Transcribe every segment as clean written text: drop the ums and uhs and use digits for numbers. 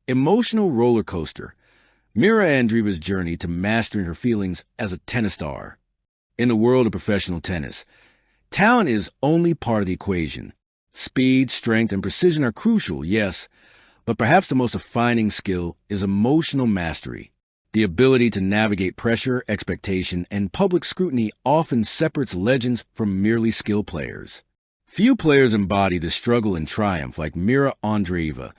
Emotional roller coaster. Mirra Andreeva's journey to mastering her feelings as a tennis star. In the world of professional tennis, talent is only part of the equation. Speed, strength, and precision are crucial, yes, but perhaps the most defining skill is emotional mastery. The ability to navigate pressure, expectation, and public scrutiny often separates legends from merely skilled players. Few players embody the struggle and triumph like Mirra Andreeva,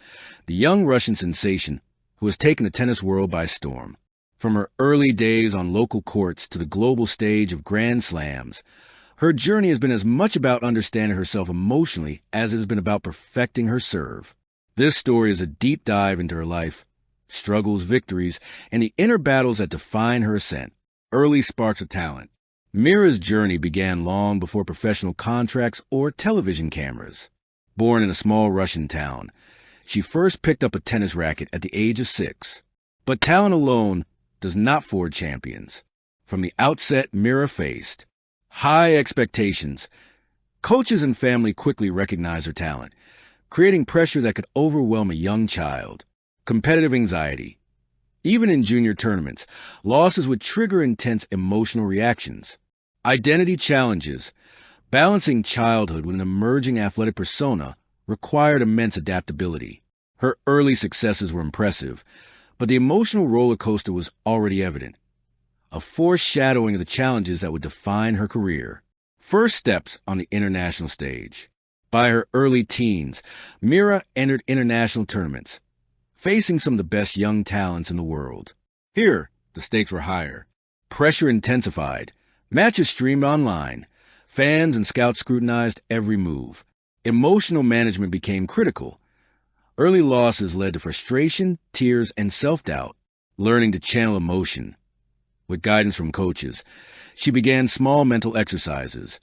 the young Russian sensation who has taken the tennis world by storm. From her early days on local courts to the global stage of Grand Slams, her journey has been as much about understanding herself emotionally as it has been about perfecting her serve. This story is a deep dive into her life, struggles, victories, and the inner battles that define her ascent. Early sparks of talent. Mirra's journey began long before professional contracts or television cameras. Born in a small Russian town, she first picked up a tennis racket at the age of 6. But talent alone does not forge champions. From the outset, Mirra faced high expectations. Coaches and family quickly recognized her talent, creating pressure that could overwhelm a young child. Competitive anxiety. Even in junior tournaments, losses would trigger intense emotional reactions. Identity challenges. Balancing childhood with an emerging athletic persona required immense adaptability. Her early successes were impressive, but the emotional roller coaster was already evident, a foreshadowing of the challenges that would define her career. First steps on the international stage. By her early teens, Mirra entered international tournaments, facing some of the best young talents in the world. Here, the stakes were higher. Pressure intensified. Matches streamed online. Fans and scouts scrutinized every move. Emotional management became critical. Early losses led to frustration, tears, and self-doubt. Learning to channel emotion. With guidance from coaches, she began small mental exercises,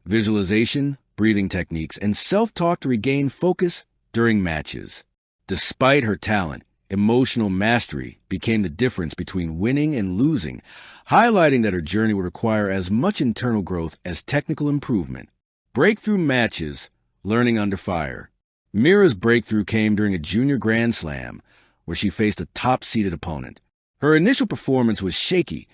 visualization, breathing techniques, and self-talk to regain focus during matches. Despite her talent, emotional mastery became the difference between winning and losing, highlighting that her journey would require as much internal growth as technical improvement. Breakthrough matches, learning under fire. Mirra's breakthrough came during a junior Grand Slam, where she faced a top-seeded opponent. Her initial performance was shaky,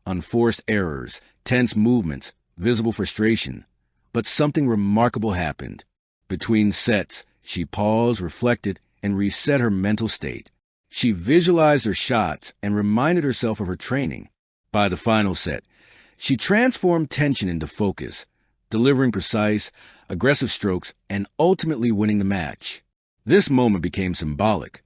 unforced errors, tense movements, visible frustration. But something remarkable happened. Between sets, she paused, reflected, and reset her mental state. She visualized her shots and reminded herself of her training. By the final set, she transformed tension into focus, delivering precise, aggressive strokes and ultimately winning the match. This moment became symbolic.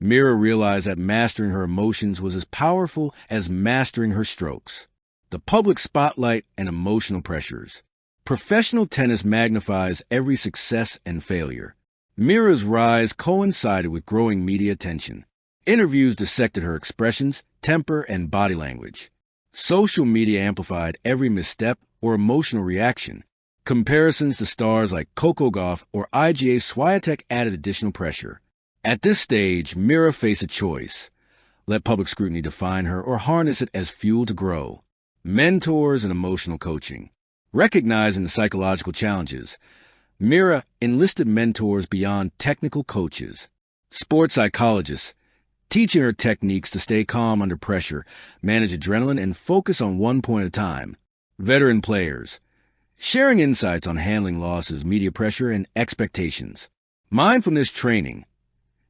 Mirra realized that mastering her emotions was as powerful as mastering her strokes. The public spotlight and emotional pressures. Professional tennis magnifies every success and failure. Mirra's rise coincided with growing media attention. Interviews dissected her expressions, temper, and body language. Social media amplified every misstep or emotional reaction. Comparisons to stars like Coco Gauff or IGA Swiatek added additional pressure. At this stage, Mirra faced a choice. Let public scrutiny define her or harness it as fuel to grow. Mentors and emotional coaching. Recognizing the psychological challenges, Mirra enlisted mentors beyond technical coaches. Sports psychologists, teaching her techniques to stay calm under pressure, manage adrenaline, and focus on one point at a time. Veteran players, sharing insights on handling losses, media pressure, and expectations. Mindfulness training,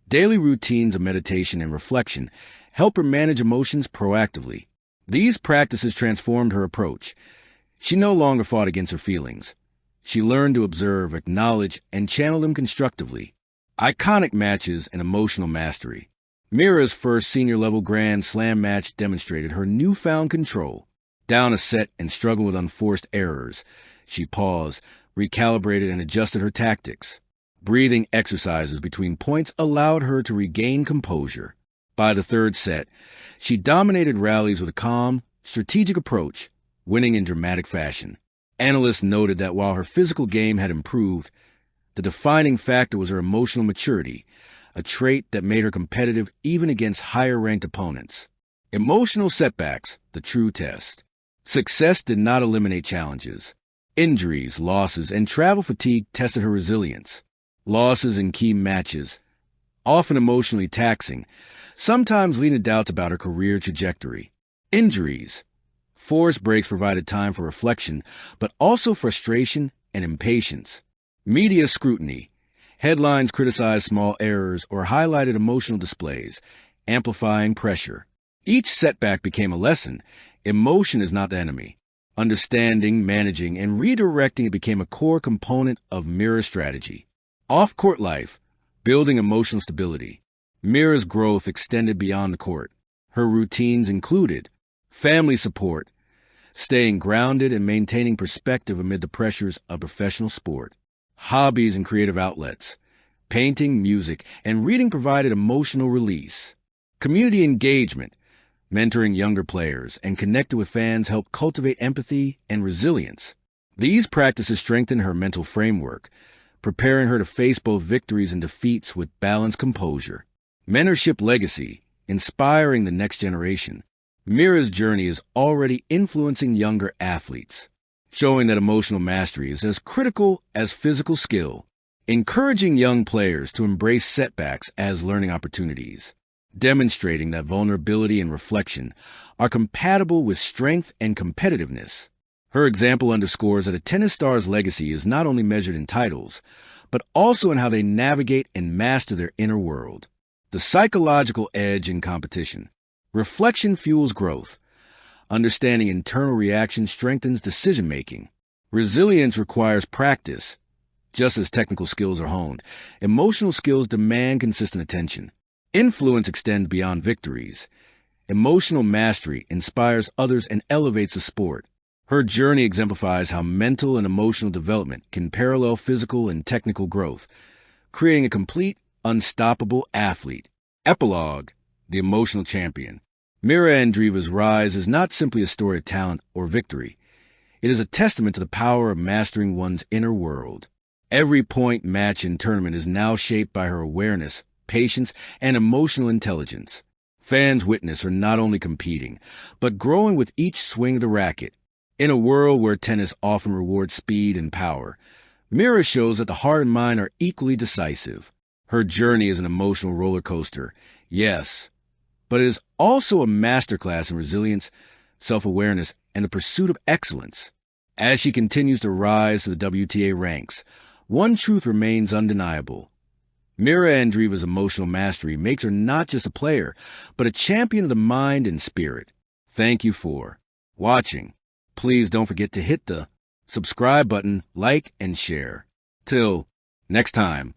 daily routines of meditation and reflection help her manage emotions proactively. These practices transformed her approach. She no longer fought against her feelings. She learned to observe, acknowledge, and channel them constructively. Iconic matches and emotional mastery. Mirra's first senior-level Grand Slam match demonstrated her newfound control. Down a set and struggling with unforced errors, she paused, recalibrated, and adjusted her tactics. Breathing exercises between points allowed her to regain composure. By the third set, she dominated rallies with a calm, strategic approach, winning in dramatic fashion. Analysts noted that while her physical game had improved, the defining factor was her emotional maturity, a trait that made her competitive even against higher-ranked opponents. Emotional setbacks, the true test. Success did not eliminate challenges. Injuries, losses, and travel fatigue tested her resilience. Losses in key matches, often emotionally taxing, sometimes leading to doubts about her career trajectory. Injuries. Forced breaks provided time for reflection, but also frustration and impatience. Media scrutiny. Headlines criticized small errors or highlighted emotional displays, amplifying pressure. Each setback became a lesson. Emotion is not the enemy. Understanding, managing, and redirecting it became a core component of Mirra's strategy. Off-court life, building emotional stability. Mirra's growth extended beyond the court. Her routines included family support, staying grounded and maintaining perspective amid the pressures of professional sport. Hobbies and creative outlets. Painting, music, and reading provided emotional release. Community engagement. Mentoring younger players and connecting with fans helped cultivate empathy and resilience. These practices strengthened her mental framework, preparing her to face both victories and defeats with balanced composure. Mentorship legacy, inspiring the next generation. Mirra's journey is already influencing younger athletes, showing that emotional mastery is as critical as physical skill, encouraging young players to embrace setbacks as learning opportunities, demonstrating that vulnerability and reflection are compatible with strength and competitiveness. Her example underscores that a tennis star's legacy is not only measured in titles, but also in how they navigate and master their inner world. The psychological edge in competition. Reflection fuels growth. Understanding internal reactions strengthens decision-making. Resilience requires practice. Just as technical skills are honed, emotional skills demand consistent attention. Influence extends beyond victories. Emotional mastery inspires others and elevates the sport. Her journey exemplifies how mental and emotional development can parallel physical and technical growth, creating a complete, unstoppable athlete. Epilogue: The Emotional Champion. Mirra Andreeva's rise is not simply a story of talent or victory. It is a testament to the power of mastering one's inner world. Every point, match, and tournament is now shaped by her awareness, patience, and emotional intelligence. Fans witness her not only competing, but growing with each swing of the racket. In a world where tennis often rewards speed and power, Mirra shows that the heart and mind are equally decisive. Her journey is an emotional roller coaster, yes, but it is also a masterclass in resilience, self-awareness, and the pursuit of excellence. As she continues to rise to the WTA ranks, one truth remains undeniable. Mirra Andreeva's emotional mastery makes her not just a player, but a champion of the mind and spirit. Thank you for watching. Please don't forget to hit the subscribe button, like, and share. Till next time.